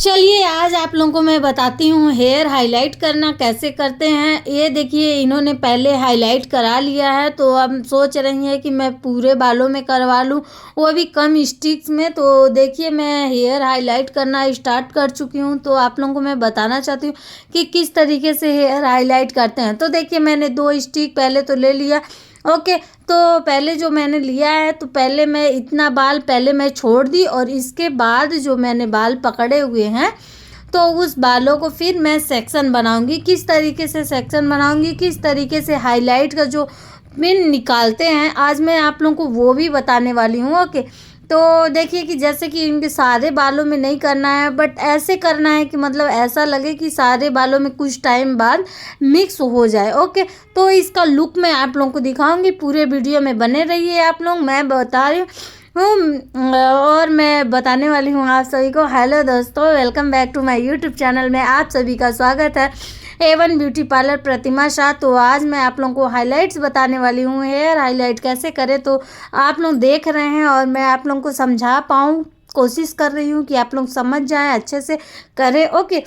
चलिए आज आप लोगों को मैं बताती हूँ हेयर हाईलाइट करना कैसे करते हैं। ये देखिए इन्होंने पहले हाईलाइट करा लिया है, तो अब सोच रही हैं कि मैं पूरे बालों में करवा लूँ, वो भी कम स्टिक्स में। तो देखिए मैं हेयर हाईलाइट करना स्टार्ट कर चुकी हूँ, तो आप लोगों को मैं बताना चाहती हूँ कि किस तरीके से हेयर हाईलाइट करते हैं। तो देखिए मैंने 2 स्टिक पहले तो ले लिया। ओके, तो पहले जो मैंने लिया है, तो पहले मैं इतना बाल पहले मैं छोड़ दी, और इसके बाद जो मैंने बाल पकड़े हुए हैं तो उस बालों को फिर मैं सेक्शन बनाऊंगी। किस तरीके से सेक्शन बनाऊंगी, किस तरीके से हाईलाइट का जो पिन निकालते हैं, आज मैं आप लोगों को वो भी बताने वाली हूँ। ओके, तो देखिए कि जैसे कि इनके सारे बालों में नहीं करना है, बट ऐसे करना है कि मतलब ऐसा लगे कि सारे बालों में कुछ टाइम बाद मिक्स हो जाए। ओके, तो इसका लुक मैं आप लोगों को दिखाऊंगी, पूरे वीडियो में बने रहिए आप लोग। मैं बता रही हूँ और मैं बताने वाली हूँ आप सभी को। हेलो दोस्तों, welcome back to my YouTube channel में आप सभी का स्वागत है। A1 ब्यूटी पार्लर प्रतिमा शाह। तो आज मैं आप लोगों को हाइलाइट्स बताने वाली हूँ, हेयर हाईलाइट कैसे करें। तो आप लोग देख रहे हैं और मैं आप लोगों को समझा पाऊँ, कोशिश कर रही हूँ कि आप लोग समझ जाएं, अच्छे से करें। ओके,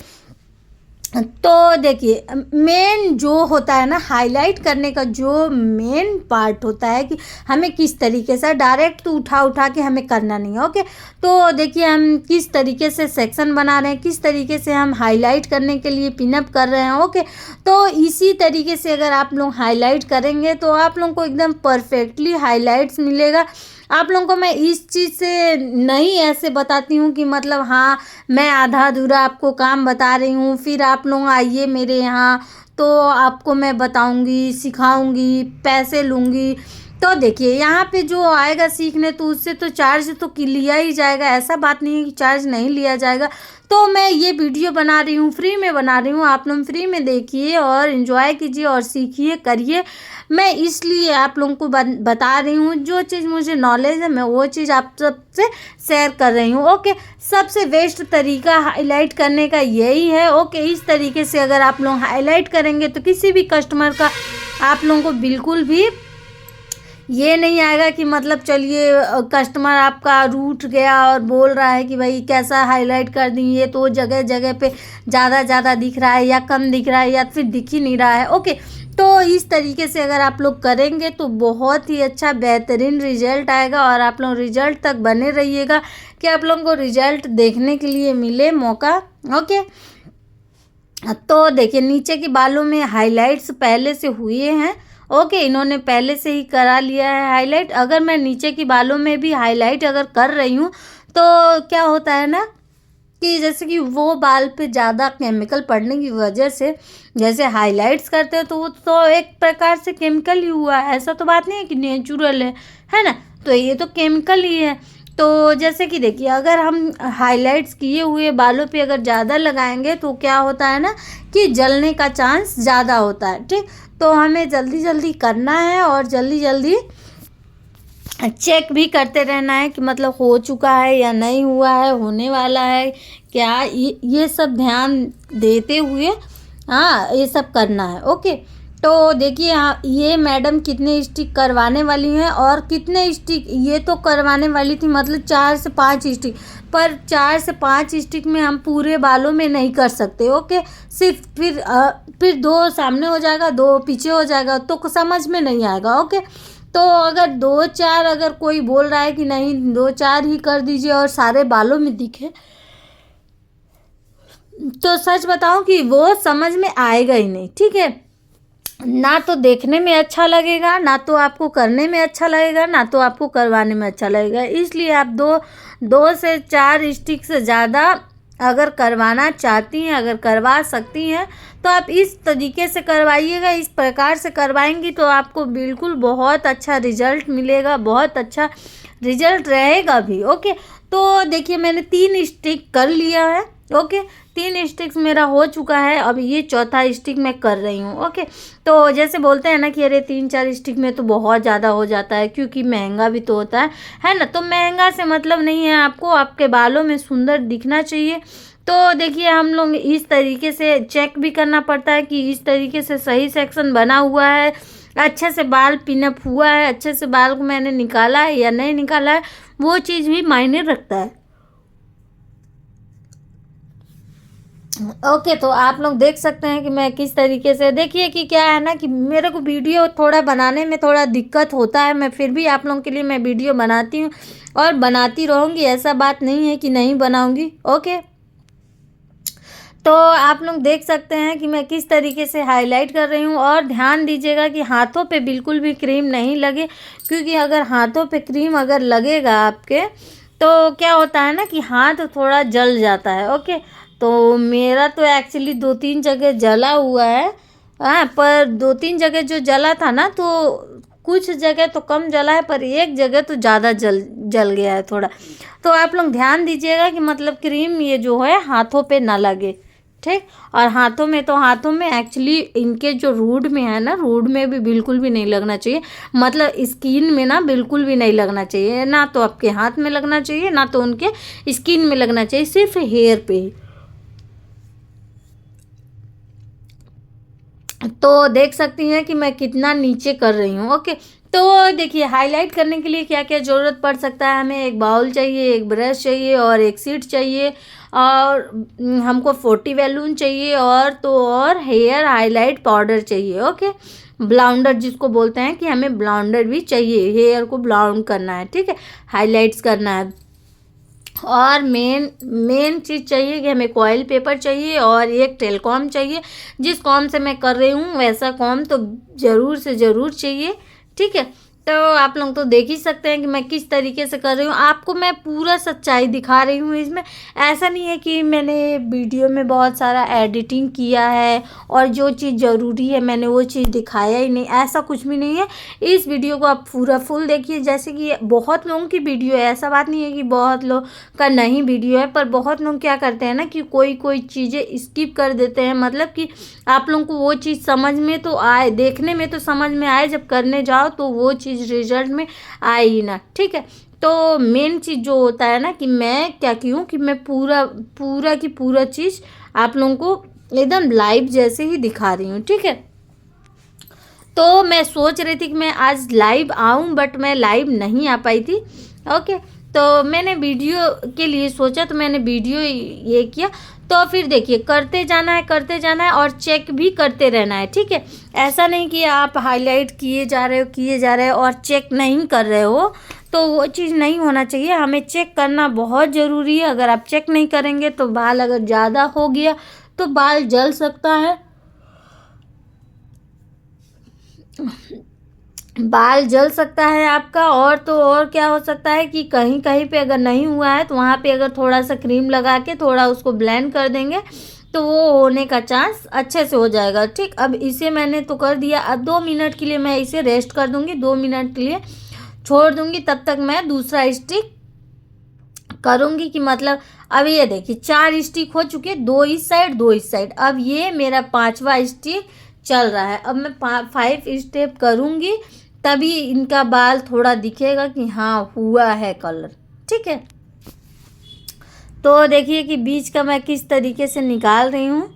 तो देखिए मेन जो होता है ना हाईलाइट करने का, जो मेन पार्ट होता है कि हमें किस तरीके से डायरेक्ट तो उठा के हमें करना नहीं है। ओके, तो देखिए हम किस तरीके से सेक्शन बना रहे हैं, किस तरीके से हम हाईलाइट करने के लिए पिनअप कर रहे हैं। ओके, तो इसी तरीके से अगर आप लोग हाईलाइट करेंगे तो आप लोगों को एकदम परफेक्टली हाईलाइट्स मिलेगा। आप लोगों को मैं इस चीज़ से नहीं ऐसे बताती हूँ कि मतलब हाँ मैं आधा अधूरा आपको काम बता रही हूँ, फिर आप लोग आइए मेरे यहाँ तो आपको मैं बताऊँगी, सिखाऊँगी, पैसे लूँगी। तो देखिए यहाँ पे जो आएगा सीखने तो उससे तो चार्ज तो लिया ही जाएगा, ऐसा बात नहीं है कि चार्ज नहीं लिया जाएगा। तो मैं ये वीडियो बना रही हूँ, फ्री में बना रही हूँ, आप लोग फ्री में देखिए और एंजॉय कीजिए और सीखिए करिए। मैं इसलिए आप लोगों को बता रही हूँ, जो चीज़ मुझे नॉलेज है मैं वो चीज़ आप सबसे शेयर कर रही हूँ। ओके, सबसे बेस्ट तरीका हाईलाइट करने का यही है। ओके, इस तरीके से अगर आप लोग हाईलाइट करेंगे तो किसी भी कस्टमर का आप लोगों को बिल्कुल भी ये नहीं आएगा कि मतलब चलिए कस्टमर आपका रूठ गया और बोल रहा है कि भाई कैसा हाईलाइट कर दी, ये तो जगह जगह पे ज़्यादा दिख रहा है या कम दिख रहा है या फिर दिख ही नहीं रहा है। ओके, तो इस तरीके से अगर आप लोग करेंगे तो बहुत ही अच्छा बेहतरीन रिजल्ट आएगा, और आप लोग रिजल्ट तक बने रहिएगा कि आप लोगों को रिजल्ट देखने के लिए मिले मौका। ओके, तो देखिए नीचे के बालों में हाइलाइट्स पहले से हुए हैं। ओके, इन्होंने पहले से ही करा लिया है हाईलाइट। अगर मैं नीचे के बालों में भी हाईलाइट अगर कर रही हूँ तो क्या होता है ना कि जैसे कि वो बाल पे ज़्यादा केमिकल पड़ने की वजह से जैसे हाइलाइट्स करते हो तो वो तो एक प्रकार से केमिकल ही हुआ है, ऐसा तो बात नहीं है कि नेचुरल है ना। तो ये तो केमिकल ही है। तो जैसे कि देखिए अगर हम हाइलाइट्स किए हुए बालों पे अगर ज़्यादा लगाएंगे तो क्या होता है ना कि जलने का चांस ज़्यादा होता है। ठीक, तो हमें जल्दी जल्दी करना है और जल्दी जल्दी चेक भी करते रहना है कि मतलब हो चुका है या नहीं हुआ है, होने वाला है क्या, ये सब ध्यान देते हुए हाँ ये सब करना है। ओके, तो देखिए हाँ ये मैडम कितने स्टिक करवाने वाली हैं और कितने स्टिक ये तो करवाने वाली थी, मतलब 4 से 5 स्टिक, पर 4 से 5 स्टिक में हम पूरे बालों में नहीं कर सकते। ओके, सिर्फ फिर 2 सामने हो जाएगा, 2 पीछे हो जाएगा, तो समझ में नहीं आएगा। ओके, तो अगर 2-4 अगर कोई बोल रहा है कि नहीं 2-4 ही कर दीजिए और सारे बालों में दिखे, तो सच बताऊं कि वो समझ में आएगा ही नहीं। ठीक है, ना तो देखने में अच्छा लगेगा, ना तो आपको करने में अच्छा लगेगा, ना तो आपको करवाने में अच्छा लगेगा। इसलिए आप 2 से 4 स्टिक से ज़्यादा अगर करवाना चाहती हैं, अगर करवा सकती हैं तो आप इस तरीके से करवाइएगा। इस प्रकार से करवाएंगी तो आपको बिल्कुल बहुत अच्छा रिजल्ट मिलेगा, बहुत अच्छा रिजल्ट रहेगा भी। ओके, तो देखिए मैंने 3 स्टिक कर लिया है। ओके, 3 स्टिक्स मेरा हो चुका है, अब ये चौथा स्टिक मैं कर रही हूँ। ओके, तो जैसे बोलते हैं ना कि अरे 3-4 स्टिक में तो बहुत ज़्यादा हो जाता है, क्योंकि महंगा भी तो होता है ना। तो महंगा से मतलब नहीं है, आपको आपके बालों में सुंदर दिखना चाहिए। तो देखिए हम लोग इस तरीके से चेक भी करना पड़ता है कि इस तरीके से सही सेक्शन बना हुआ है, अच्छे से बाल पिनअप हुआ है, अच्छे से बाल को मैंने निकाला है या नहीं निकाला है, वो चीज़ भी मायने रखता है। ओके, तो आप लोग देख सकते हैं कि मैं किस तरीके से, देखिए कि क्या है ना कि मेरे को वीडियो थोड़ा बनाने में थोड़ा दिक्कत होता है, मैं फिर भी आप लोगों के लिए मैं वीडियो बनाती हूँ और बनाती रहूँगी, ऐसा बात नहीं है कि नहीं बनाऊँगी। ओके, तो आप लोग देख सकते हैं कि मैं किस तरीके से हाईलाइट कर रही हूँ। और ध्यान दीजिएगा कि हाथों पे बिल्कुल भी क्रीम नहीं लगे, क्योंकि अगर हाथों पे क्रीम अगर लगेगा आपके, तो क्या होता है ना कि हाथ थोड़ा जल जाता है। ओके, तो मेरा तो एक्चुअली 2-3 जगह जला हुआ है। हाँ, पर 2-3 जगह जो जला था ना, तो कुछ जगह तो कम जला है, पर एक जगह तो ज़्यादा जल जल गया है थोड़ा। तो आप लोग ध्यान दीजिएगा कि मतलब क्रीम ये जो है हाथों पे ना लगे, ठीक। और हाथों में एक्चुअली इनके जो रूट में है ना, रूट में भी बिल्कुल भी नहीं लगना चाहिए, मतलब स्किन में ना बिल्कुल भी नहीं लगना चाहिए, ना तो आपके हाथ में लगना चाहिए, ना तो उनके स्किन में लगना चाहिए, सिर्फ हेयर पे ही। तो देख सकती हैं कि मैं कितना नीचे कर रही हूँ। ओके, तो देखिए हाईलाइट करने के लिए क्या क्या ज़रूरत पड़ सकता है। हमें एक बाउल चाहिए, एक ब्रश चाहिए और एक शीट चाहिए, और हमको 40 बैलून चाहिए, और तो और हेयर हाईलाइट पाउडर चाहिए। ओके, ब्लाउंडर जिसको बोलते हैं, कि हमें ब्लाउंडर भी चाहिए, हेयर को ब्लाउन करना है, ठीक है, हाईलाइट्स करना है। और मेन मेन चीज़ चाहिए कि हमें कॉयल पेपर चाहिए और एक टेलकॉम चाहिए। जिस कॉम से मैं कर रही हूँ वैसा कॉम तो ज़रूर से ज़रूर चाहिए, ठीक है। तो आप लोग तो देख ही सकते हैं कि मैं किस तरीके से कर रही हूँ, आपको मैं पूरा सच्चाई दिखा रही हूँ इसमें। ऐसा नहीं है कि मैंने वीडियो में बहुत सारा एडिटिंग किया है और जो चीज़ ज़रूरी है मैंने वो चीज़ दिखाया ही नहीं, ऐसा कुछ भी नहीं है। इस वीडियो को आप पूरा फुल देखिए, जैसे कि बहुत लोगों की वीडियो है, ऐसा बात नहीं है कि बहुत लोग का नहीं वीडियो है, पर बहुत लोग क्या करते हैं ना कि कोई कोई चीज़ें स्किप कर देते हैं, मतलब कि आप लोगों को वो चीज़ समझ में तो आए, देखने में तो समझ में आए, जब करने जाओ तो वो चीज़ रिजल्ट में आए ही ना, ठीक है। तो मेन चीज़ जो होता है ना कि मैं क्या की हूँ कि मैं पूरा पूरा की पूरा चीज़ आप लोगों को एकदम लाइव जैसे ही दिखा रही हूँ, ठीक है। तो मैं सोच रही थी कि मैं आज लाइव आऊँ, बट मैं लाइव नहीं आ पाई थी। ओके, तो मैंने वीडियो के लिए सोचा, तो मैंने वीडियो ये किया। तो फिर देखिए करते जाना है और चेक भी करते रहना है, ठीक है। ऐसा नहीं कि आप हाईलाइट किए जा रहे हो और चेक नहीं कर रहे हो, तो वो चीज़ नहीं होना चाहिए। हमें चेक करना बहुत ज़रूरी है। अगर आप चेक नहीं करेंगे तो बाल अगर ज़्यादा हो गया तो बाल जल सकता है, बाल जल सकता है आपका। और तो और क्या हो सकता है कि कहीं कहीं पे अगर नहीं हुआ है तो वहाँ पे अगर थोड़ा सा क्रीम लगा के थोड़ा उसको ब्लेंड कर देंगे तो वो होने का चांस अच्छे से हो जाएगा, ठीक। अब इसे मैंने तो कर दिया, अब 2 मिनट के लिए मैं इसे रेस्ट कर दूँगी, 2 मिनट के लिए छोड़ दूँगी, तब तक मैं दूसरा स्टिक करूँगी। कि मतलब अब ये देखिए 4 स्टिक हो चुके, 2 इस साइड 2 इस साइड, अब ये मेरा 5वां स्टिक चल रहा है। अब मैं 5 स्टेप करूँगी, तभी इनका बाल थोड़ा दिखेगा कि हाँ हुआ है कलर, ठीक है। तो देखिए कि बीच का मैं किस तरीके से निकाल रही हूँ,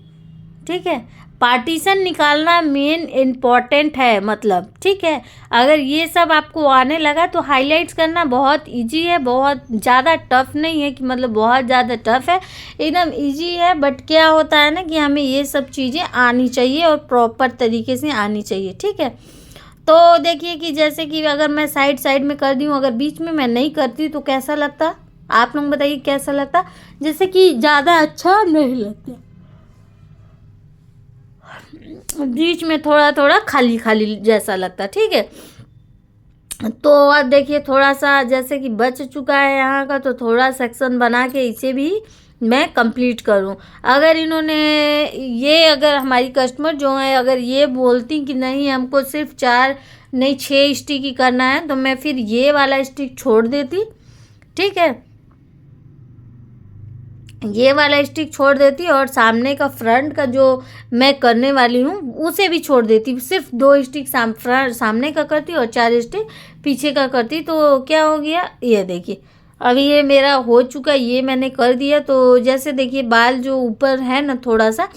ठीक है। पार्टीशन निकालना मेन इम्पॉर्टेंट है, मतलब ठीक है। अगर ये सब आपको आने लगा तो हाइलाइट्स करना बहुत इजी है, बहुत ज़्यादा टफ नहीं है कि मतलब बहुत ज़्यादा टफ है, एकदम इजी है। बट क्या होता है ना कि हमें ये सब चीज़ें आनी चाहिए और प्रॉपर तरीके से आनी चाहिए, ठीक है। तो देखिए कि जैसे कि अगर मैं साइड साइड में कर दी हूँ, अगर बीच में मैं नहीं करती तो कैसा लगता, आप लोग बताइए कैसा लगता, जैसे कि ज़्यादा अच्छा नहीं लगता, बीच में थोड़ा थोड़ा खाली खाली जैसा लगता, ठीक है। तो अब देखिए थोड़ा सा जैसे कि बच चुका है यहाँ का, तो थोड़ा सेक्शन बना के इसे भी मैं कंप्लीट करूँ। अगर इन्होंने ये, अगर हमारी कस्टमर जो है अगर ये बोलती कि नहीं हमको सिर्फ 4 नहीं 6 स्टिक ही करना है, तो मैं फिर ये वाला स्टिक छोड़ देती, ठीक है, ये वाला स्टिक छोड़ देती और सामने का फ्रंट का जो मैं करने वाली हूँ उसे भी छोड़ देती, सिर्फ 2 स्टिक सामने का करती और 4 स्टिक पीछे का करती। तो क्या हो गया, ये देखिए अभी ये मेरा हो चुका, ये मैंने कर दिया। तो जैसे देखिए बाल जो ऊपर है ना थोड़ा सा,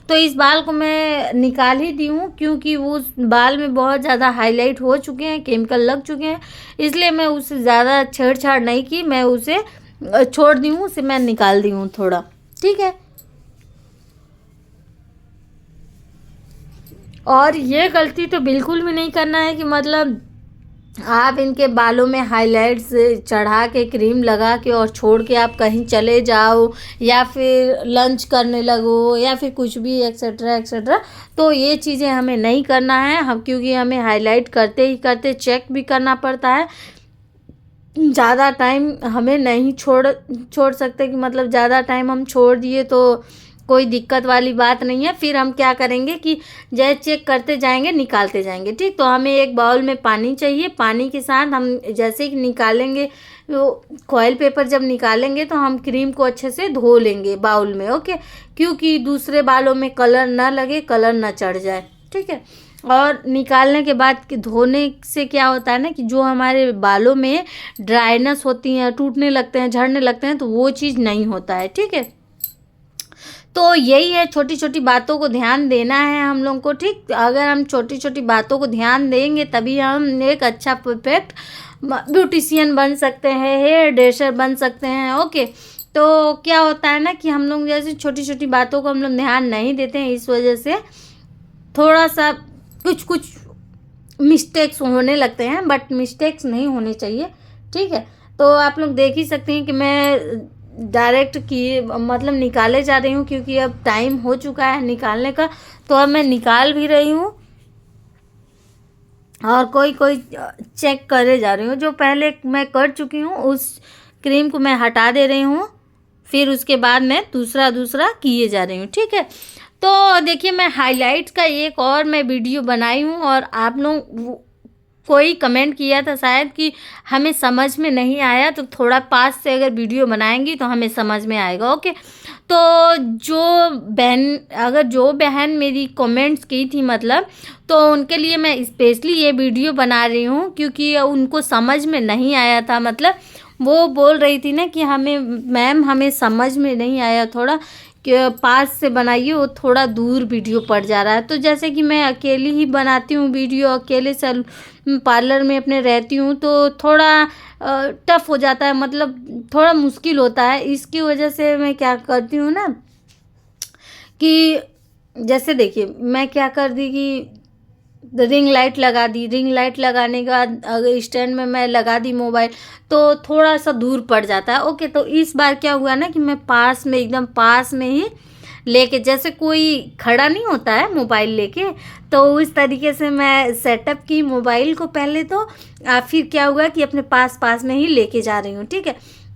तो इस बाल को मैं निकाल ही दी हूँ, क्योंकि वो बाल में बहुत ज़्यादा हाईलाइट हो चुके हैं, केमिकल लग चुके हैं, इसलिए मैं उससे ज़्यादा छेड़छाड़ नहीं की, मैं उसे छोड़ दी हूँ, उसे मैं निकाल दी हूँ थोड़ा, ठीक है। और ये गलती तो बिल्कुल भी नहीं करना है कि मतलब आप इनके बालों में हाइलाइट्स चढ़ा के क्रीम लगा के और छोड़ के आप कहीं चले जाओ या फिर लंच करने लगो या फिर कुछ भी एक्सेट्रा एक्सेट्रा। तो ये चीज़ें हमें नहीं करना है हम, क्योंकि हमें हाइलाइट करते ही करते चेक भी करना पड़ता है। ज़्यादा टाइम हमें नहीं छोड़ सकते कि मतलब ज़्यादा टाइम हम छोड़ दिए तो कोई दिक्कत वाली बात नहीं है। फिर हम क्या करेंगे कि जैसे चेक करते जाएंगे निकालते जाएंगे। ठीक, तो हमें एक बाउल में पानी चाहिए, पानी के साथ हम जैसे कि निकालेंगे वो फॉइल पेपर जब निकालेंगे तो हम क्रीम को अच्छे से धो लेंगे बाउल में। ओके, क्योंकि दूसरे बालों में कलर ना लगे, कलर ना चढ़ जाए। ठीक है, और निकालने के बाद कि धोने से क्या होता है ना कि जो हमारे बालों में ड्राइनेस होती हैं, टूटने लगते हैं, झड़ने लगते हैं, तो वो चीज़ नहीं होता है। ठीक है, तो यही है, छोटी छोटी बातों को ध्यान देना है हम लोग को। ठीक, अगर हम छोटी छोटी बातों को ध्यान देंगे तभी हम एक अच्छा परफेक्ट ब्यूटिशियन बन सकते हैं, हेयर ड्रेसर बन सकते हैं। ओके, तो क्या होता है ना कि हम लोग जैसे छोटी छोटी बातों को हम लोग ध्यान नहीं देते हैं, इस वजह से थोड़ा सा कुछ कुछ मिस्टेक्स होने लगते हैं, बट मिस्टेक्स नहीं होने चाहिए। ठीक है, तो आप लोग देख ही सकते हैं कि मैं डायरेक्ट की मतलब निकाले जा रही हूँ, क्योंकि अब टाइम हो चुका है निकालने का। तो अब मैं निकाल भी रही हूँ और कोई कोई चेक करे जा रही हूँ। जो पहले मैं कर चुकी हूँ उस क्रीम को मैं हटा दे रही हूँ, फिर उसके बाद मैं दूसरा किए जा रही हूँ। ठीक है, तो देखिए मैं हाइलाइट्स का एक और मैं वीडियो बनाई हूँ और आप लोग कोई कमेंट किया था शायद कि हमें समझ में नहीं आया, तो थोड़ा पास से अगर वीडियो बनाएंगी तो हमें समझ में आएगा। ओके, तो जो बहन मेरी कमेंट्स की थी मतलब, तो उनके लिए मैं स्पेशली ये वीडियो बना रही हूँ, क्योंकि उनको समझ में नहीं आया था। मतलब वो बोल रही थी ना कि मैम हमें समझ में नहीं आया, थोड़ा कि पास से बनाइए, वो थोड़ा दूर वीडियो पड़ जा रहा है। तो जैसे कि मैं अकेली ही बनाती हूँ वीडियो, अकेले पार्लर में अपने रहती हूँ, तो थोड़ा टफ हो जाता है, मतलब थोड़ा मुश्किल होता है। इसकी वजह से मैं क्या करती हूँ ना कि जैसे देखिए मैं क्या कर दी कि रिंग लाइट लगा दी, रिंग लाइट लगाने के बाद अगर स्टैंड में मैं लगा दी मोबाइल तो थोड़ा सा दूर पड़ जाता है। ओके, तो इस बार क्या हुआ ना कि मैं पास में, एकदम पास में ही लेके, जैसे कोई खड़ा नहीं होता है मोबाइल लेके, तो उस तरीके से मैं सेटअप की मोबाइल को पहले। तो फिर क्या हुआ कि अपने पास में ही लेके जा रही हूँ। ठीक है,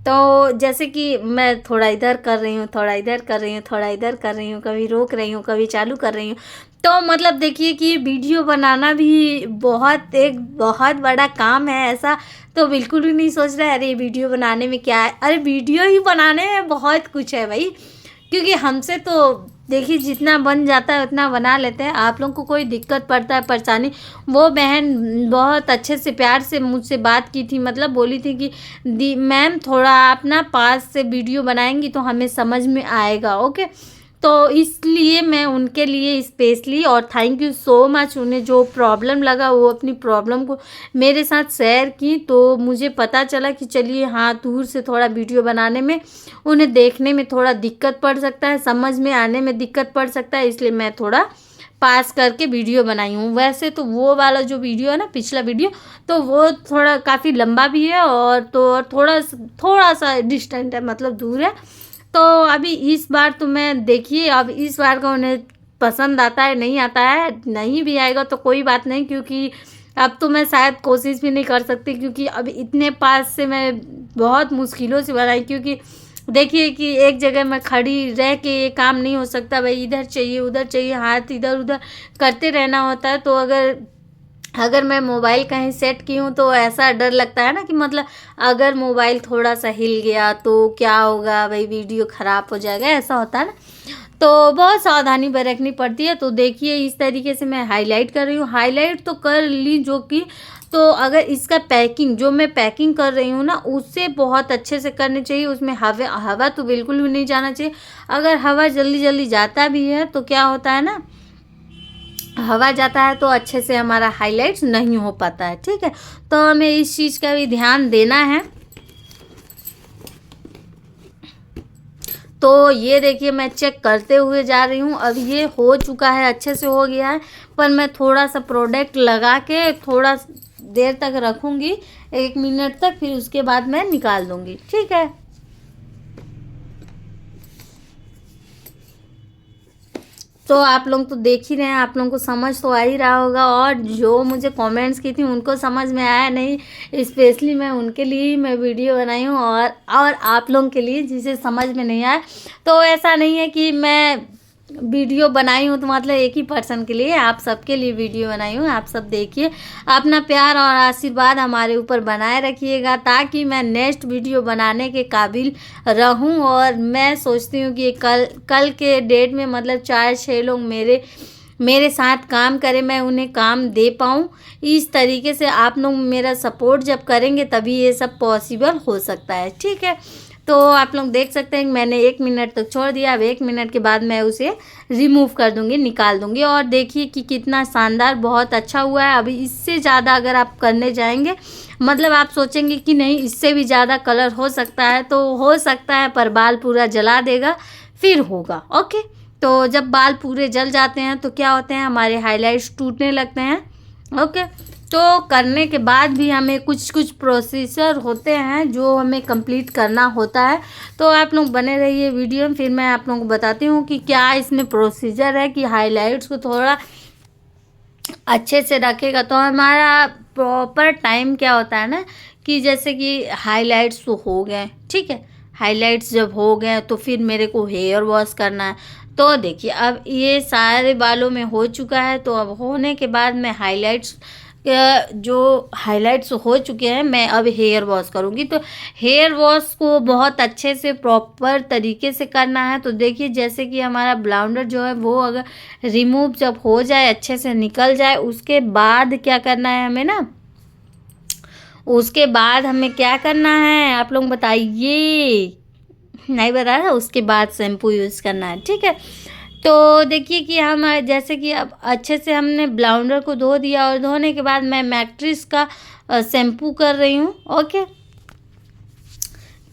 तो जैसे कि मैं थोड़ा इधर कर रही हूँ, थोड़ा इधर कर रही हूँ, थोड़ा इधर कर रही हूँ, कभी रोक रही हूँ, कभी चालू कर रही हूँ। तो मतलब देखिए कि वीडियो बनाना भी एक बहुत बड़ा काम है। ऐसा तो बिल्कुल भी नहीं सोच रहा है अरे वीडियो बनाने में क्या है, अरे वीडियो ही बनाने में बहुत कुछ है भाई। क्योंकि हमसे तो देखिए जितना बन जाता है उतना बना लेते हैं। आप लोगों को कोई दिक्कत पड़ता है, परेशानी, वो बहन बहुत अच्छे से प्यार से मुझसे बात की थी, मतलब बोली थी कि दी मैम थोड़ा आप ना पास से वीडियो बनाएंगी तो हमें समझ में आएगा। ओके, तो इसलिए मैं उनके लिए स्पेशली और थैंक यू सो मच। उन्हें जो प्रॉब्लम लगा वो अपनी प्रॉब्लम को मेरे साथ शेयर की, तो मुझे पता चला कि चलिए हाँ, दूर से थोड़ा वीडियो बनाने में उन्हें देखने में थोड़ा दिक्कत पड़ सकता है, समझ में आने में दिक्कत पड़ सकता है, इसलिए मैं थोड़ा पास करके वीडियो बनाई हूँ। वैसे तो वो वाला जो वीडियो है ना, पिछला वीडियो, तो वो थोड़ा काफ़ी लंबा भी है और तो थोड़ा सा डिस्टेंट है, मतलब दूर है। तो अभी इस बार तो मैं देखिए अब इस बार का उन्हें पसंद आता है नहीं आता है, नहीं भी आएगा तो कोई बात नहीं, क्योंकि अब तो मैं शायद कोशिश भी नहीं कर सकती, क्योंकि अब इतने पास से मैं बहुत मुश्किलों से बनाई। क्योंकि देखिए कि एक जगह मैं खड़ी रह के ये काम नहीं हो सकता भाई, इधर चाहिए उधर चाहिए, हाथ इधर उधर करते रहना होता है। तो अगर मैं मोबाइल कहीं सेट की हूँ तो ऐसा डर लगता है ना कि मतलब अगर मोबाइल थोड़ा सा हिल गया तो क्या होगा भाई, वीडियो ख़राब हो जाएगा, ऐसा होता है ना। तो बहुत सावधानी बरतनी पड़ती है। तो देखिए इस तरीके से मैं हाईलाइट कर रही हूँ, हाईलाइट तो कर ली जो कि, तो अगर इसका पैकिंग जो मैं पैकिंग कर रही हूँ ना उससे बहुत अच्छे से करनी चाहिए। उसमें हवा तो बिल्कुल भी नहीं जाना चाहिए। अगर हवा जल्दी जल्दी जाता भी है तो क्या होता है ना, हवा जाता है तो अच्छे से हमारा हाइलाइट्स नहीं हो पाता है। ठीक है, तो हमें इस चीज़ का भी ध्यान देना है। तो ये देखिए मैं चेक करते हुए जा रही हूँ। अब ये हो चुका है, अच्छे से हो गया है, पर मैं थोड़ा सा प्रोडक्ट लगा के थोड़ा देर तक रखूँगी, 1 मिनट तक, फिर उसके बाद मैं निकाल दूँगी। ठीक है। तो आप लोग तो देख ही रहे हैं, आप लोगों को समझ तो आ ही रहा होगा, और जो मुझे कमेंट्स की थी उनको समझ में आया नहीं, स्पेशली मैं उनके लिए ही मैं वीडियो बनाई हूँ, और आप लोगों के लिए जिसे समझ में नहीं आया। तो ऐसा नहीं है कि मैं वीडियो बनाई हूँ तो मतलब एक ही पर्सन के लिए, आप सबके लिए वीडियो बनाई हूँ। आप सब देखिए, अपना प्यार और आशीर्वाद हमारे ऊपर बनाए रखिएगा, ताकि मैं नेक्स्ट वीडियो बनाने के काबिल रहूँ। और मैं सोचती हूँ कि कल के डेट में मतलब 4-6 लोग मेरे साथ काम करें, मैं उन्हें काम दे पाऊँ। इस तरीके से आप लोग मेरा सपोर्ट जब करेंगे तभी ये सब पॉसिबल हो सकता है। ठीक है। तो आप लोग देख सकते हैं मैंने 1 मिनट तक छोड़ दिया। अब 1 मिनट के बाद मैं उसे रिमूव कर दूंगी, निकाल दूंगी, और देखिए कि कितना शानदार, बहुत अच्छा हुआ है। अभी इससे ज़्यादा अगर आप करने जाएंगे, मतलब आप सोचेंगे कि नहीं इससे भी ज़्यादा कलर हो सकता है, तो हो सकता है, पर बाल पूरा जला देगा, फिर होगा। ओके। तो जब बाल पूरे जल जाते हैं तो क्या होते हैं, हमारे हाइलाइट्स टूटने लगते हैं। ओके। तो करने के बाद भी हमें कुछ प्रोसीजर होते हैं जो हमें कंप्लीट करना होता है। तो आप लोग बने रहिए वीडियो में, फिर मैं आप लोगों को बताती हूँ कि क्या इसमें प्रोसीजर है कि हाइलाइट्स को थोड़ा अच्छे से रखेगा तो हमारा प्रॉपर टाइम क्या होता है ना, कि जैसे कि हाइलाइट्स तो हो गए, ठीक है, हाइलाइट्स जब हो गए तो फिर मेरे को हेयर वॉश करना है। तो देखिए अब ये सारे बालों में हो चुका है, तो अब होने के बाद मैं जो हाइलाइट्स हो चुके हैं, मैं अब हेयर वॉश करूँगी। तो हेयर वॉश को बहुत अच्छे से प्रॉपर तरीके से करना है। तो देखिए जैसे कि हमारा ब्लाउंडर जो है वो अगर रिमूव जब हो जाए, अच्छे से निकल जाए, उसके बाद क्या करना है हमें ना, उसके बाद हमें क्या करना है आप लोग बताइए, नहीं बता रहा, उसके बाद शैम्पू यूज़ करना है। ठीक है। तो देखिए कि हम जैसे कि अब अच्छे से हमने ब्लाउंडर को धो दिया, और धोने के बाद मैं मैट्रिक्स का शैम्पू कर रही हूँ। ओके।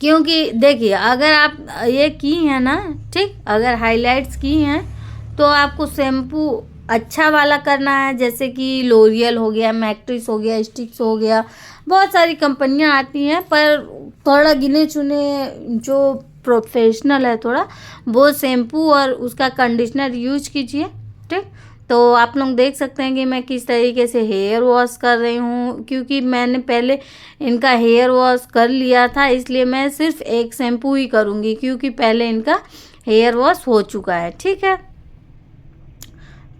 क्योंकि देखिए अगर आप ये की हैं ना, ठीक, अगर हाइलाइट्स की हैं तो आपको शैम्पू अच्छा वाला करना है, जैसे कि लोरियल हो गया, मैट्रिक्स हो गया, स्टिक्स हो गया, बहुत सारी कंपनियां आती हैं, पर थोड़ा गिने चुने जो प्रोफेशनल है थोड़ा, वो शैम्पू और उसका कंडीशनर यूज कीजिए। ठीक। तो आप लोग देख सकते हैं कि मैं किस तरीके से हेयर वॉश कर रही हूँ, क्योंकि मैंने पहले इनका हेयर वॉश कर लिया था, इसलिए मैं सिर्फ एक शैम्पू ही करूँगी, क्योंकि पहले इनका हेयर वॉश हो चुका है। ठीक है।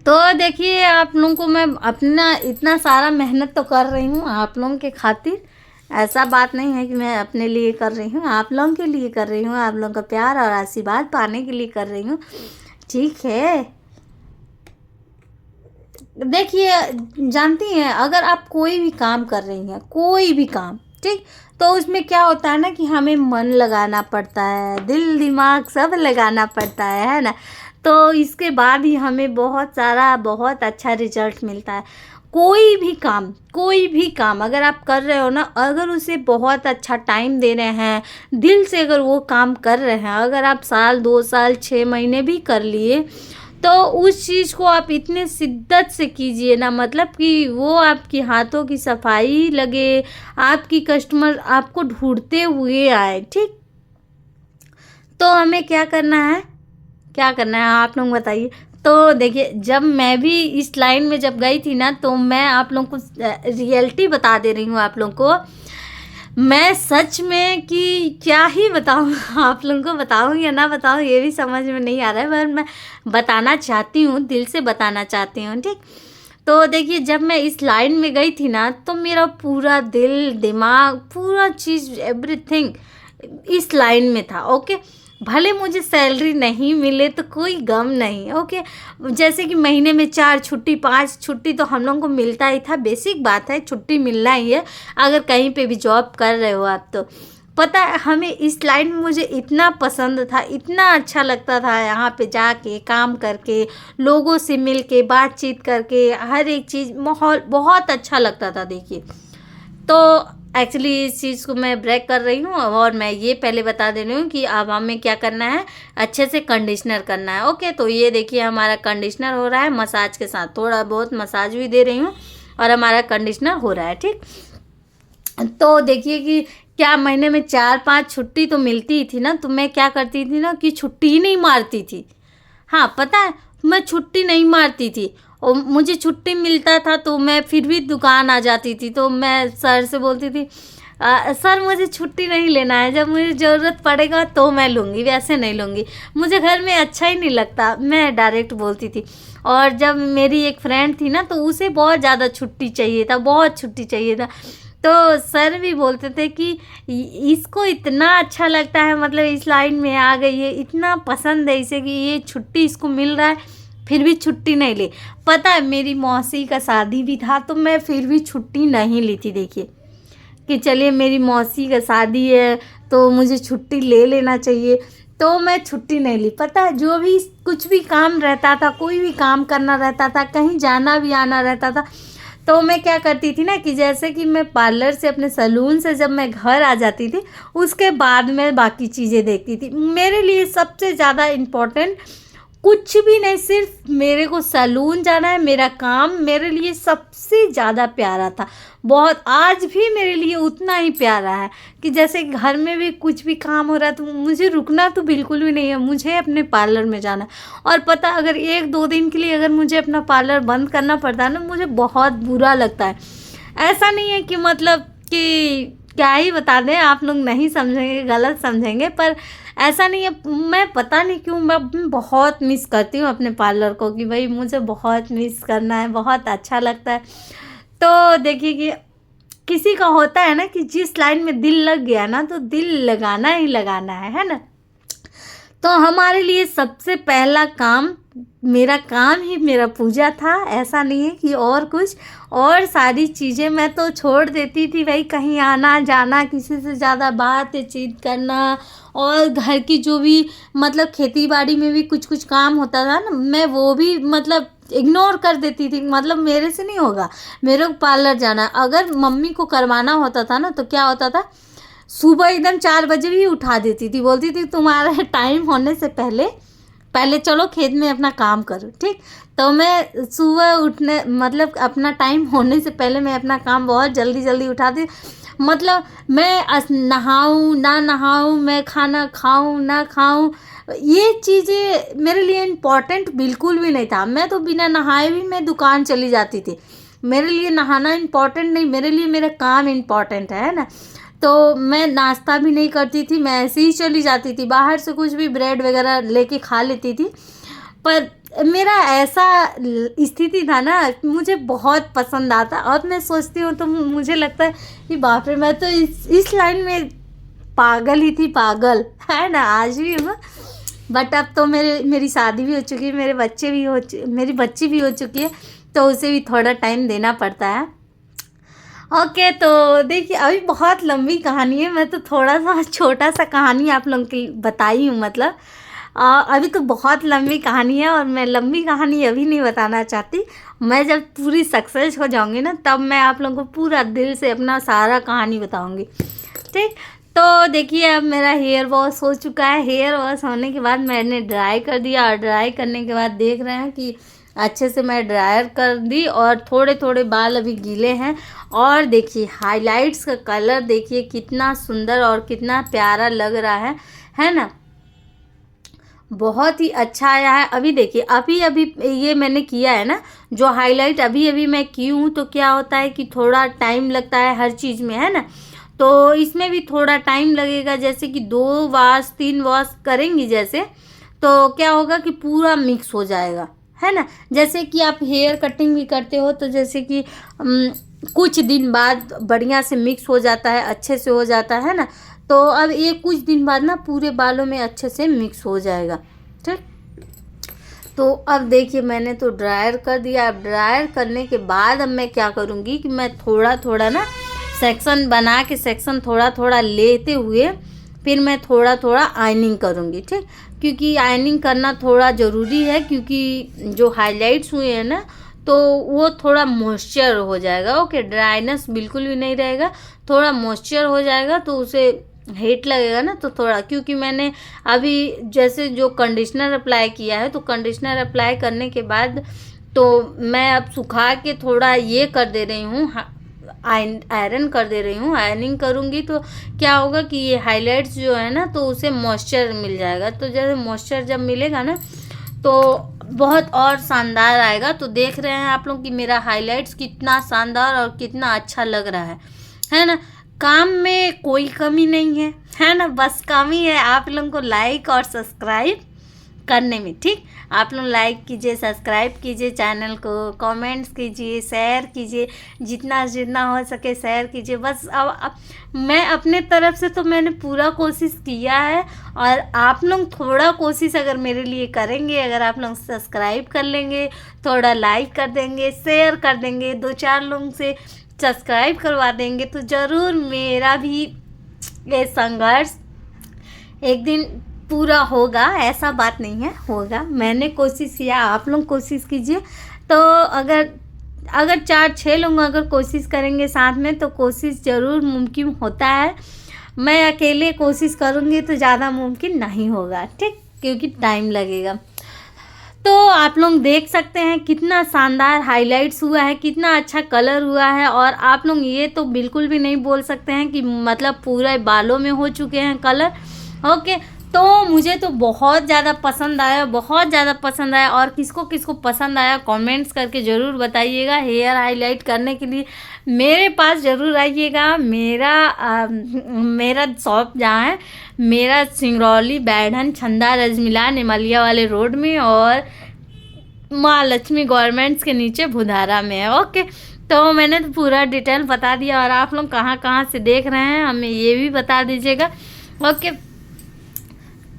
तो देखिए आप लोगों को मैं अपना इतना सारा मेहनत तो कर रही हूँ आप लोगों के खातिर, ऐसा बात नहीं है कि मैं अपने लिए कर रही हूँ, आप लोगों के लिए कर रही हूँ, आप लोगों का प्यार और आशीर्वाद पाने के लिए कर रही हूँ। ठीक है। देखिए जानती हैं, अगर आप कोई भी काम कर रही हैं, कोई भी काम, ठीक, तो उसमें क्या होता है ना कि हमें मन लगाना पड़ता है, दिल दिमाग सब लगाना पड़ता है ना। तो इसके बाद ही हमें बहुत अच्छा रिजल्ट मिलता है। कोई भी काम अगर आप कर रहे हो ना, अगर उसे बहुत अच्छा टाइम दे रहे हैं, दिल से अगर वो काम कर रहे हैं, अगर आप साल 2 साल 6 महीने भी कर लिए, तो उस चीज़ को आप इतने शिद्दत से कीजिए ना, मतलब कि वो आपकी हाथों की सफाई लगे, आपकी कस्टमर आपको ढूंढते हुए आए। ठीक। तो हमें क्या करना है आप लोग बताइए। तो देखिए जब मैं भी इस लाइन में जब गई थी ना, तो मैं आप लोगों को रियलिटी बता दे रही हूँ आप लोगों को, मैं सच में कि क्या ही बताऊँ आप लोगों को, बताऊँ या ना बताऊँ ये भी समझ में नहीं आ रहा है, पर मैं बताना चाहती हूँ, दिल से बताना चाहती हूँ। ठीक। तो देखिए जब मैं इस लाइन में गई थी ना, तो मेरा पूरा दिल दिमाग पूरा चीज़ एवरीथिंग इस लाइन में था। ओके। भले मुझे सैलरी नहीं मिले तो कोई गम नहीं। ओके। जैसे कि महीने में 4 छुट्टी 5 छुट्टी तो हम लोगों को मिलता ही था, बेसिक बात है, छुट्टी मिलना ही है अगर कहीं पे भी जॉब कर रहे हो आप। तो पता है हमें इस लाइन में मुझे इतना पसंद था, इतना अच्छा लगता था यहाँ पे जाके काम करके, लोगों से मिल के बातचीत करके, हर एक चीज़ माहौल बहुत अच्छा लगता था। देखिए तो एक्चुअली इस चीज़ को मैं ब्रेक कर रही हूँ और मैं ये पहले बता दे रही हूँ कि अब हमें क्या करना है, अच्छे से कंडीशनर करना है। ओके, तो ये देखिए हमारा कंडीशनर हो रहा है मसाज के साथ, थोड़ा बहुत मसाज भी दे रही हूँ और हमारा कंडीशनर हो रहा है। ठीक, तो देखिए कि क्या महीने में 4-5 छुट्टी तो मिलती ही थी ना, तो मैं क्या करती थी ना कि छुट्टी ही नहीं मारती थी। हाँ, पता है, मैं छुट्टी नहीं मारती थी और मुझे छुट्टी मिलता था तो मैं फिर भी दुकान आ जाती थी। तो मैं सर से बोलती थी, सर मुझे छुट्टी नहीं लेना है, जब मुझे ज़रूरत पड़ेगा तो मैं लूँगी, वैसे नहीं लूँगी, मुझे घर में अच्छा ही नहीं लगता, मैं डायरेक्ट बोलती थी। और जब मेरी एक फ्रेंड थी ना, तो उसे बहुत ज़्यादा छुट्टी चाहिए था, बहुत छुट्टी चाहिए था। तो सर भी बोलते थे कि इसको इतना अच्छा लगता है, मतलब इस लाइन में आ गई है, इतना पसंद है इसे कि ये छुट्टी इसको मिल रहा है फिर भी छुट्टी नहीं ली। पता है मेरी मौसी का शादी भी था तो मैं फिर भी छुट्टी नहीं ली थी। देखिए कि चलिए मेरी मौसी का शादी है तो मुझे छुट्टी ले लेना चाहिए, तो मैं छुट्टी नहीं ली। पता है जो भी कुछ भी काम रहता था, कोई भी काम करना रहता था, कहीं जाना भी आना रहता था, तो मैं क्या करती थी ना कि जैसे कि मैं पार्लर से, अपने सैलून से जब मैं घर आ जाती थी, उसके बाद मैं बाकी चीज़ें देखती थी। मेरे लिए सबसे ज़्यादा इम्पोर्टेंट कुछ भी नहीं, सिर्फ मेरे को सैलून जाना है, मेरा काम मेरे लिए सबसे ज़्यादा प्यारा था। बहुत, आज भी मेरे लिए उतना ही प्यारा है कि जैसे घर में भी कुछ भी काम हो रहा है तो मुझे रुकना तो बिल्कुल भी नहीं है, मुझे अपने पार्लर में जाना है। और पता, अगर 1-2 दिन के लिए अगर मुझे अपना पार्लर बंद करना पड़ता है ना, मुझे बहुत बुरा लगता है। ऐसा नहीं है कि मतलब कि क्या ही बता दें, आप लोग नहीं समझेंगे, गलत समझेंगे, पर ऐसा नहीं है। मैं पता नहीं क्यों मैं बहुत मिस करती हूँ अपने पार्लर को, कि भाई मुझे बहुत मिस करना है, बहुत अच्छा लगता है। तो देखिए कि किसी का होता है ना कि जिस लाइन में दिल लग गया ना, तो दिल लगाना ही लगाना है ना। तो हमारे लिए सबसे पहला काम, मेरा काम ही मेरा पूजा था। ऐसा नहीं है कि और कुछ, और सारी चीज़ें मैं तो छोड़ देती थी भाई, कहीं आना जाना, किसी से ज़्यादा बातचीत करना, और घर की जो भी मतलब खेती बाड़ी में भी कुछ कुछ काम होता था ना, मैं वो भी मतलब इग्नोर कर देती थी। मतलब मेरे से नहीं होगा, मेरे को पार्लर जाना। अगर मम्मी को करवाना होता था ना, तो क्या होता था, सुबह एकदम 4 बजे भी उठा देती थी, बोलती थी तुम्हारा टाइम होने से पहले पहले चलो खेत में अपना काम करो। ठीक, तो मैं सुबह उठने मतलब अपना टाइम होने से पहले मैं अपना काम बहुत जल्दी जल्दी उठाती। मतलब मैं नहाऊं ना नहाऊं, मैं खाना खाऊं ना खाऊं, ये चीज़ें मेरे लिए इम्पोर्टेंट बिल्कुल भी नहीं था। मैं तो बिना नहाए भी मैं दुकान चली जाती थी। मेरे लिए नहाना इम्पोर्टेंट नहीं, मेरे लिए मेरा काम इम्पोर्टेंट है ना। तो मैं नाश्ता भी नहीं करती थी, मैं ऐसे ही चली जाती थी, बाहर से कुछ भी ब्रेड वगैरह लेके खा लेती थी। पर मेरा ऐसा स्थिति था ना, मुझे बहुत पसंद आता। अब मैं सोचती हूँ तो मुझे लगता है कि बाप रे, मैं तो इस लाइन में पागल ही थी, पागल है ना, आज भी हूँ। बट अब तो मेरी शादी भी हो चुकी है, मेरी बच्ची भी हो चुकी है, तो उसे भी थोड़ा टाइम देना पड़ता है। ओके, तो देखिए अभी बहुत लंबी कहानी है, मैं तो थोड़ा सा छोटा सा कहानी आप लोगों की बताई हूँ। मतलब अभी तो बहुत लंबी कहानी है और मैं लंबी कहानी अभी नहीं बताना चाहती। मैं जब पूरी सक्सेस हो जाऊँगी ना, तब मैं आप लोगों को पूरा दिल से अपना सारा कहानी बताऊँगी। ठीक, तो देखिए अब मेरा हेयर वॉश हो चुका है। हेयर वॉश होने के बाद मैंने ड्राई कर दिया, और ड्राई करने के बाद देख रहे हैं कि अच्छे से मैं ड्रायर कर दी, और थोड़े थोड़े बाल अभी गीले हैं। और देखिए हाइलाइट्स का कलर देखिए कितना सुंदर और कितना प्यारा लग रहा है ना, बहुत ही अच्छा आया है। अभी देखिए अभी अभी ये मैंने किया है ना, जो हाईलाइट अभी अभी मैं की हूँ, तो क्या होता है कि थोड़ा टाइम लगता है हर चीज़ में, है ना। तो इसमें भी थोड़ा टाइम लगेगा, जैसे कि 2 वॉश 3 वॉश करेंगी जैसे, तो क्या होगा कि पूरा मिक्स हो जाएगा, है ना। जैसे कि आप हेयर कटिंग भी करते हो, तो जैसे कि कुछ दिन बाद बढ़िया से मिक्स हो जाता है, अच्छे से हो जाता है ना। तो अब ये कुछ दिन बाद ना पूरे बालों में अच्छे से मिक्स हो जाएगा। ठीक, तो अब देखिए मैंने तो ड्रायर कर दिया। अब ड्रायर करने के बाद अब मैं क्या करूँगी कि मैं थोड़ा थोड़ा ना सेक्शन बना के, सेक्शन थोड़ा थोड़ा लेते हुए फिर मैं थोड़ा थोड़ा आयनिंग करूँगी। ठीक, क्योंकि आयनिंग करना थोड़ा ज़रूरी है, क्योंकि जो हाइलाइट्स हुए हैं ना, तो वो थोड़ा मॉइस्चर हो जाएगा। ओके, ड्राइनेस बिल्कुल भी नहीं रहेगा, थोड़ा मॉइस्चर हो जाएगा तो उसे हीट लगेगा ना, तो थोड़ा, क्योंकि मैंने अभी जैसे जो कंडीशनर अप्लाई किया है, तो कंडीशनर अप्लाई करने के बाद तो मैं अब सुखा के थोड़ा ये कर दे रही हूँ, आयरन कर दे रही हूँ। आयरनिंग करूँगी तो क्या होगा कि ये हाइलाइट्स जो है ना, तो उसे मॉइस्चर मिल जाएगा। तो जैसे मॉइस्चर जब मिलेगा ना तो बहुत और शानदार आएगा। तो देख रहे हैं आप लोग कि मेरा हाइलाइट्स कितना शानदार और कितना अच्छा लग रहा है ना। काम में कोई कमी नहीं है ना, बस कमी है आप लोगों को लाइक और सब्सक्राइब करने में। ठीक, आप लोग लाइक कीजिए, सब्सक्राइब कीजिए चैनल को, कमेंट्स कीजिए, शेयर कीजिए, जितना जितना हो सके शेयर कीजिए। बस अब मैं अपने तरफ से तो मैंने पूरा कोशिश किया है, और आप लोग थोड़ा कोशिश अगर मेरे लिए करेंगे, अगर आप लोग सब्सक्राइब कर लेंगे, थोड़ा लाइक कर देंगे, शेयर कर देंगे, 2-4 लोगों से सब्सक्राइब करवा देंगे, तो ज़रूर मेरा भी ये संघर्ष एक दिन पूरा होगा। ऐसा बात नहीं है, होगा। मैंने कोशिश किया, आप लोग कोशिश कीजिए। तो अगर 4-6 लोग अगर कोशिश करेंगे साथ में, तो कोशिश ज़रूर मुमकिन होता है। मैं अकेले कोशिश करूँगी तो ज़्यादा मुमकिन नहीं होगा, ठीक, क्योंकि टाइम लगेगा। तो आप लोग देख सकते हैं कितना शानदार हाइलाइट्स हुआ है, कितना अच्छा कलर हुआ है। और आप लोग ये तो बिल्कुल भी नहीं बोल सकते हैं कि मतलब पूरे बालों में हो चुके हैं कलर। ओके, तो मुझे तो बहुत ज़्यादा पसंद आया, बहुत ज़्यादा पसंद आया। और किसको किसको पसंद आया कमेंट्स करके ज़रूर बताइएगा। हेयर हाईलाइट करने के लिए मेरे पास ज़रूर आइएगा। मेरा शॉप जहाँ है, मेरा सिंगरौली, बैढ़न, छंदा, रजमिला, निमलिया वाले रोड में, और माँ लक्ष्मी गवर्नमेंट्स के नीचे भुधारा में है। ओके, तो मैंने तो पूरा डिटेल बता दिया। और आप लोग कहाँ कहाँ से देख रहे हैं हमें ये भी बता दीजिएगा। ओके,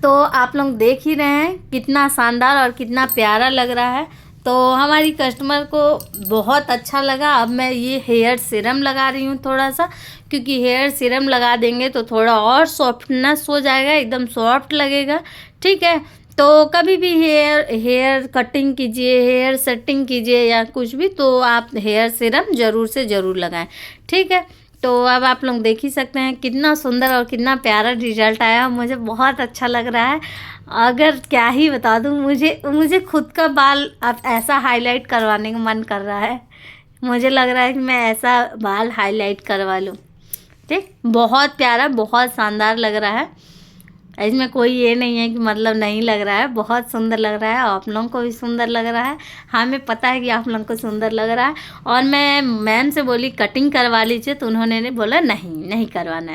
तो आप लोग देख ही रहे हैं कितना शानदार और कितना प्यारा लग रहा है। तो हमारी कस्टमर को बहुत अच्छा लगा। अब मैं ये हेयर सीरम लगा रही हूँ थोड़ा सा, क्योंकि हेयर सीरम लगा देंगे तो थोड़ा और सॉफ्टनेस हो जाएगा, एकदम सॉफ्ट लगेगा। ठीक है, तो कभी भी हेयर कटिंग कीजिए, हेयर सेटिंग कीजिए या कुछ भी, तो आप हेयर सीरम ज़रूर से ज़रूर लगाएं। ठीक है, तो अब आप लोग देख ही सकते हैं कितना सुंदर और कितना प्यारा रिजल्ट आया। मुझे बहुत अच्छा लग रहा है। अगर क्या ही बता दूँ, मुझे खुद का बाल अब ऐसा हाईलाइट करवाने का मन कर रहा है। मुझे लग रहा है कि मैं ऐसा बाल हाईलाइट करवा लूँ। ठीक, बहुत प्यारा, बहुत शानदार लग रहा है। इसमें कोई ये नहीं है कि मतलब नहीं लग रहा है, बहुत सुंदर लग रहा है। आप लोगों को भी सुंदर लग रहा है, हमें पता है कि आप लोगों को सुंदर लग रहा है। और मैं मैम से बोली कटिंग करवा लीजिए, तो उन्होंने बोला नहीं करवाना है।